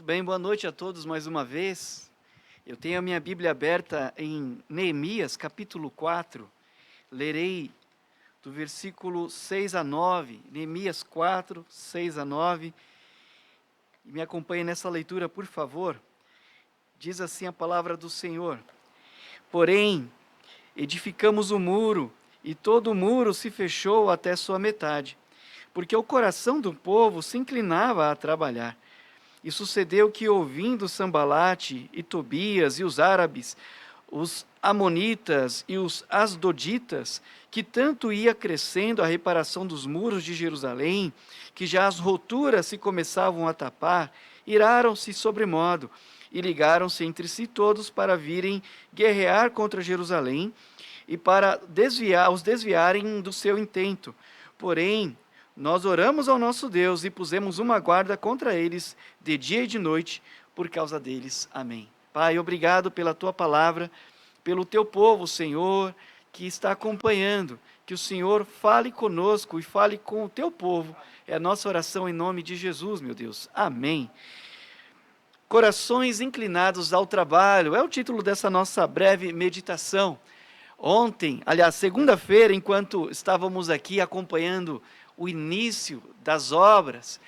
Muito bem, boa noite a todos mais uma vez. Eu tenho a minha Bíblia aberta em Neemias, capítulo 4. Lerei do versículo 6 a 9, Neemias 4, 6 a 9. E me acompanhe nessa leitura, por favor. Diz assim a palavra do Senhor: Porém, edificamos o muro, e todo o muro se fechou até sua metade, porque o coração do povo se inclinava a trabalhar. E sucedeu que, ouvindo Sambalate e Tobias e os árabes, os amonitas e os asdoditas, que tanto ia crescendo a reparação dos muros de Jerusalém, que já as roturas se começavam a tapar, iraram-se sobremodo e ligaram-se entre si todos para virem guerrear contra Jerusalém e para os desviarem do seu intento. Porém, nós oramos ao nosso Deus e pusemos uma guarda contra eles de dia e de noite por causa deles. Amém. Pai, obrigado pela tua palavra, pelo teu povo, Senhor, que está acompanhando. Que o Senhor fale conosco e fale com o teu povo. É a nossa oração em nome de Jesus, meu Deus. Amém. Corações inclinados ao trabalho é o título dessa nossa breve meditação. Ontem, aliás, segunda-feira, enquanto estávamos aqui acompanhando o início das obras,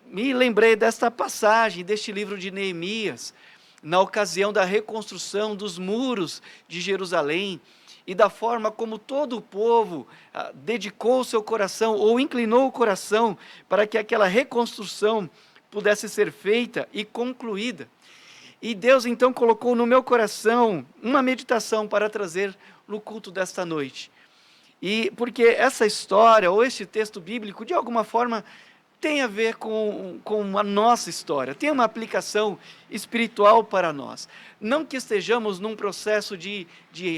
me lembrei desta passagem, deste livro de Neemias, na ocasião da reconstrução dos muros de Jerusalém e da forma como todo o povo dedicou seu coração ou inclinou o coração para que aquela reconstrução pudesse ser feita e concluída. E Deus então colocou no meu coração uma meditação para trazer no culto desta noite. E porque essa história, ou este texto bíblico, de alguma forma, tem a ver com a nossa história, tem uma aplicação espiritual para nós. Não que estejamos num processo de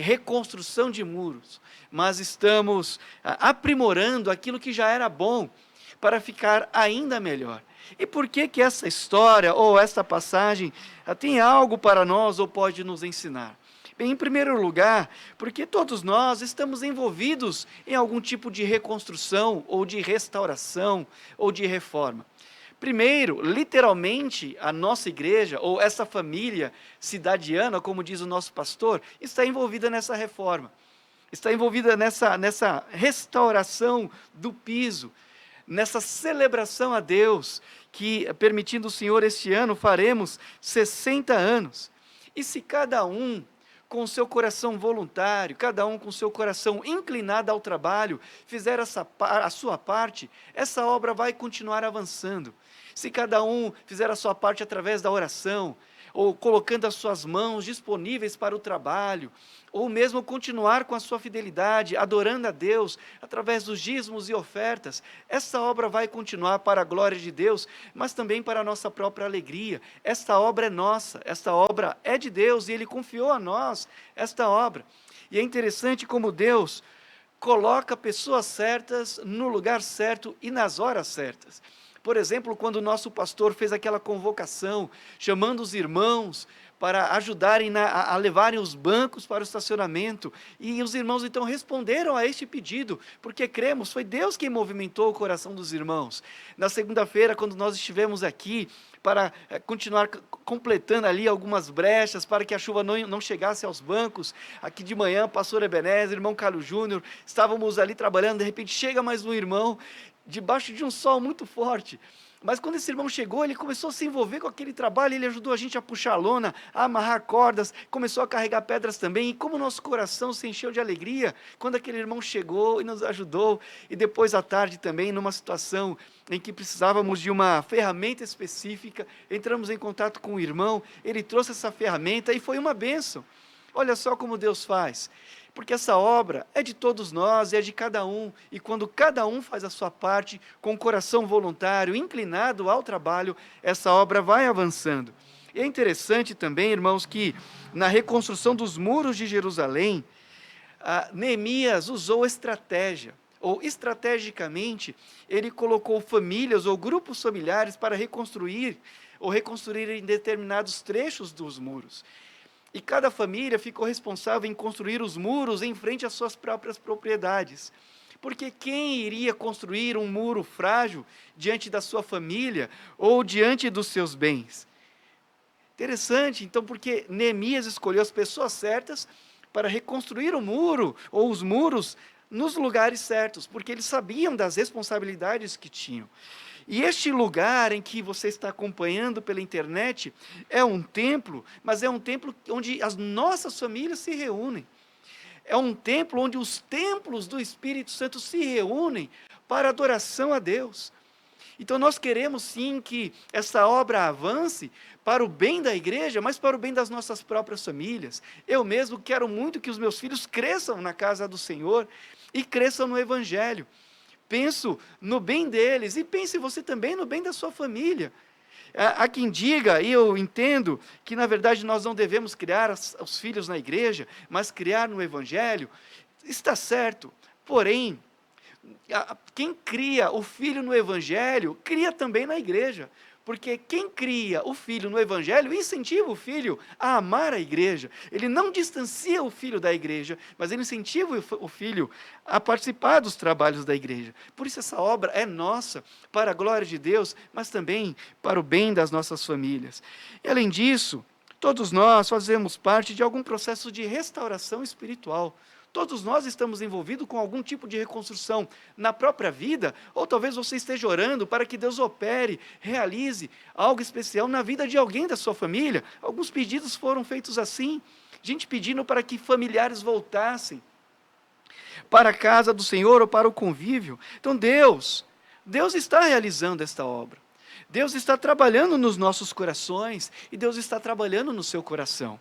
reconstrução de muros, mas estamos aprimorando aquilo que já era bom para ficar ainda melhor. E por que que essa história ou essa passagem tem algo para nós ou pode nos ensinar? Bem, em primeiro lugar, porque todos nós estamos envolvidos em algum tipo de reconstrução ou de restauração ou de reforma. Primeiro, literalmente, a nossa igreja ou essa família cidadiana, como diz o nosso pastor, está envolvida nessa reforma. Está envolvida nessa restauração do piso, nessa celebração a Deus, que, permitindo o Senhor, este ano faremos 60 anos. E se cada um, com o seu coração voluntário, cada um com o seu coração inclinado ao trabalho, fizer a sua parte, essa obra vai continuar avançando. Se cada um fizer a sua parte através da oração, ou colocando as suas mãos disponíveis para o trabalho, ou mesmo continuar com a sua fidelidade, adorando a Deus, através dos dízimos e ofertas, essa obra vai continuar para a glória de Deus, mas também para a nossa própria alegria. Esta obra é nossa, esta obra é de Deus, e Ele confiou a nós esta obra. E é interessante como Deus coloca pessoas certas no lugar certo e nas horas certas. Por exemplo, quando o nosso pastor fez aquela convocação, chamando os irmãos para ajudarem a levarem os bancos para o estacionamento, e os irmãos então responderam a este pedido, porque cremos, foi Deus quem movimentou o coração dos irmãos. Na segunda-feira, quando nós estivemos aqui, para continuar completando ali algumas brechas, para que a chuva não chegasse aos bancos, aqui de manhã, pastor Ebenezer, irmão Carlos Júnior, estávamos ali trabalhando, de repente chega mais um irmão, debaixo de um sol muito forte. Mas quando esse irmão chegou, ele começou a se envolver com aquele trabalho, ele ajudou a gente a puxar a lona, a amarrar cordas, começou a carregar pedras também, e como o nosso coração se encheu de alegria, quando aquele irmão chegou e nos ajudou, e depois à tarde também, numa situação em que precisávamos de uma ferramenta específica, entramos em contato com o irmão, ele trouxe essa ferramenta e foi uma bênção. Olha só como Deus faz. Porque essa obra é de todos nós, é de cada um, e quando cada um faz a sua parte, com o coração voluntário, inclinado ao trabalho, essa obra vai avançando. E é interessante também, irmãos, que na reconstrução dos muros de Jerusalém, Neemias usou estratégia, ou estrategicamente, ele colocou famílias ou grupos familiares para reconstruir, ou reconstruir em determinados trechos dos muros. E cada família ficou responsável em construir os muros em frente às suas próprias propriedades. Porque quem iria construir um muro frágil diante da sua família ou diante dos seus bens? Interessante, então, porque Neemias escolheu as pessoas certas para reconstruir o muro ou os muros nos lugares certos, porque eles sabiam das responsabilidades que tinham. E este lugar em que você está acompanhando pela internet é um templo, mas é um templo onde as nossas famílias se reúnem. É um templo onde os templos do Espírito Santo se reúnem para adoração a Deus. Então nós queremos sim que essa obra avance para o bem da igreja, mas para o bem das nossas próprias famílias. Eu mesmo quero muito que os meus filhos cresçam na casa do Senhor e cresçam no Evangelho. Penso no bem deles e pense você também no bem da sua família. Há quem diga, e eu entendo, que na verdade nós não devemos criar os filhos na igreja, mas criar no Evangelho. Está certo, porém, quem cria o filho no Evangelho, cria também na igreja. Porque quem cria o filho no Evangelho, incentiva o filho a amar a igreja. Ele não distancia o filho da igreja, mas ele incentiva o filho a participar dos trabalhos da igreja. Por isso essa obra é nossa, para a glória de Deus, mas também para o bem das nossas famílias. E além disso, todos nós fazemos parte de algum processo de restauração espiritual. Todos nós estamos envolvidos com algum tipo de reconstrução na própria vida, ou talvez você esteja orando para que Deus opere, realize algo especial na vida de alguém da sua família. Alguns pedidos foram feitos assim, gente pedindo para que familiares voltassem para a casa do Senhor ou para o convívio. Então Deus está realizando esta obra. Deus está trabalhando nos nossos corações e Deus está trabalhando no seu coração.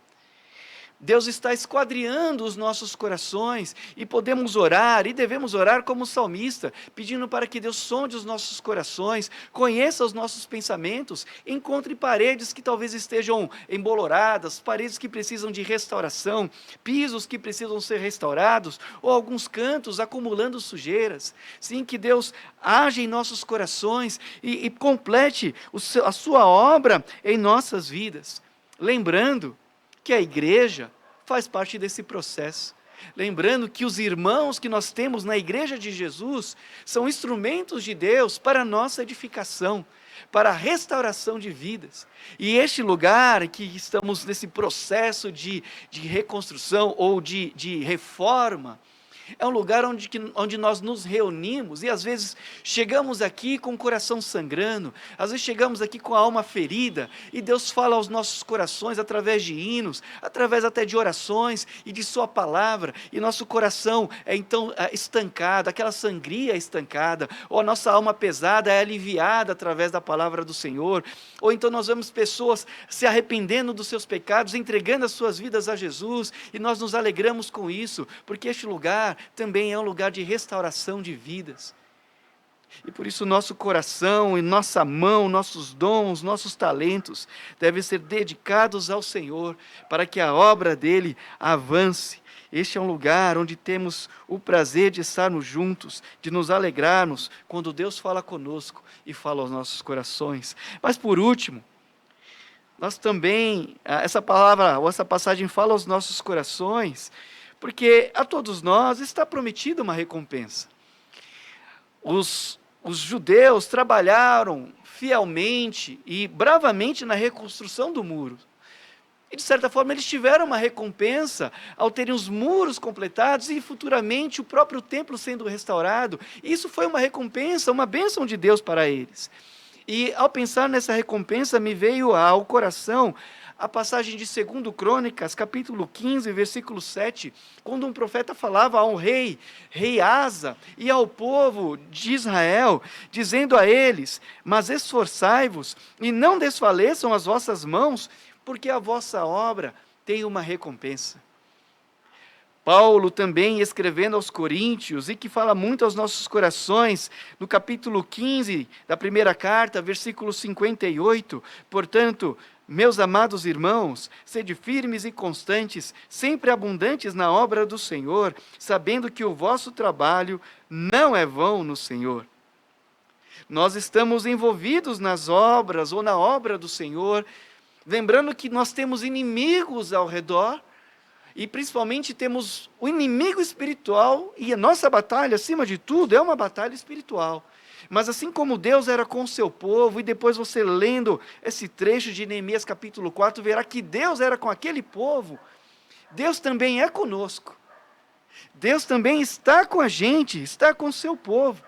Deus está esquadriando os nossos corações e podemos orar e devemos orar como salmista, pedindo para que Deus sonde os nossos corações, conheça os nossos pensamentos, encontre paredes que talvez estejam emboloradas, paredes que precisam de restauração, pisos que precisam ser restaurados, ou alguns cantos acumulando sujeiras. Sim, que Deus age em nossos corações e complete a sua obra em nossas vidas. Lembrando que a igreja faz parte desse processo. Lembrando que os irmãos que nós temos na igreja de Jesus são instrumentos de Deus para a nossa edificação, para a restauração de vidas. E este lugar que estamos nesse processo de reconstrução ou de reforma, é um lugar onde nós nos reunimos e às vezes chegamos aqui com o coração sangrando, às vezes chegamos aqui com a alma ferida e Deus fala aos nossos corações através de hinos, através até de orações e de sua palavra, e nosso coração é então estancado, aquela sangria é estancada, ou a nossa alma pesada é aliviada através da palavra do Senhor, ou então nós vemos pessoas se arrependendo dos seus pecados, entregando as suas vidas a Jesus, e nós nos alegramos com isso, porque este lugar também é um lugar de restauração de vidas. E por isso nosso coração e nossa mão, nossos dons, nossos talentos devem ser dedicados ao Senhor, para que a obra dele avance. Este é um lugar onde temos o prazer de estarmos juntos, de nos alegrarmos quando Deus fala conosco e fala aos nossos corações. Mas por último, nós também, essa palavra, ou essa passagem fala aos nossos corações, porque a todos nós está prometida uma recompensa. Os judeus trabalharam fielmente e bravamente na reconstrução do muro. E de certa forma eles tiveram uma recompensa ao terem os muros completados e futuramente o próprio templo sendo restaurado. Isso foi uma recompensa, uma bênção de Deus para eles. E ao pensar nessa recompensa me veio ao coração a passagem de 2 Crônicas, capítulo 15, versículo 7, quando um profeta falava a um rei Asa, e ao povo de Israel, dizendo a eles: mas esforçai-vos e não desfaleçam as vossas mãos, porque a vossa obra tem uma recompensa. Paulo também escrevendo aos Coríntios, e que fala muito aos nossos corações, no capítulo 15 da primeira carta, versículo 58, portanto, meus amados irmãos, sede firmes e constantes, sempre abundantes na obra do Senhor, sabendo que o vosso trabalho não é vão no Senhor. Nós estamos envolvidos nas obras ou na obra do Senhor, lembrando que nós temos inimigos ao redor, E principalmente temos o inimigo espiritual, e a nossa batalha, acima de tudo, é uma batalha espiritual. Mas assim como Deus era com o seu povo, e depois você lendo esse trecho de Neemias capítulo 4, verá que Deus era com aquele povo, Deus também é conosco. Deus também está com a gente, está com o seu povo.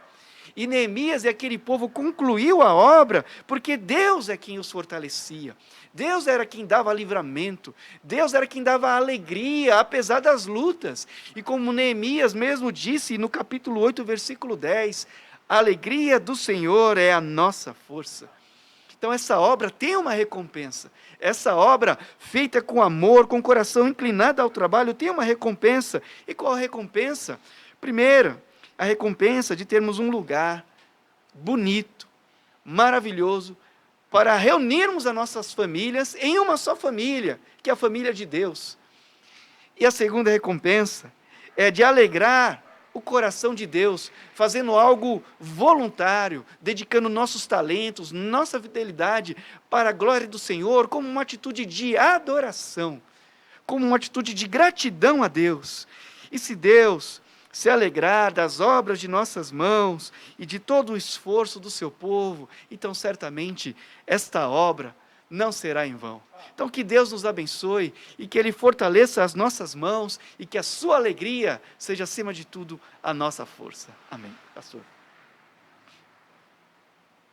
E Neemias e aquele povo concluiu a obra, porque Deus é quem os fortalecia. Deus era quem dava livramento. Deus era quem dava alegria, apesar das lutas. E como Neemias mesmo disse no capítulo 8, versículo 10, a alegria do Senhor é a nossa força. Então essa obra tem uma recompensa. Essa obra feita com amor, com o coração inclinado ao trabalho, tem uma recompensa. E qual a recompensa? Primeiro, a recompensa de termos um lugar bonito, maravilhoso, para reunirmos as nossas famílias em uma só família, que é a família de Deus. E a segunda recompensa é de alegrar o coração de Deus, fazendo algo voluntário, dedicando nossos talentos, nossa fidelidade para a glória do Senhor, como uma atitude de adoração, como uma atitude de gratidão a Deus. E se Deus se alegrar das obras de nossas mãos e de todo o esforço do seu povo, então certamente esta obra não será em vão. Então que Deus nos abençoe e que Ele fortaleça as nossas mãos e que a sua alegria seja acima de tudo a nossa força. Amém. Pastor.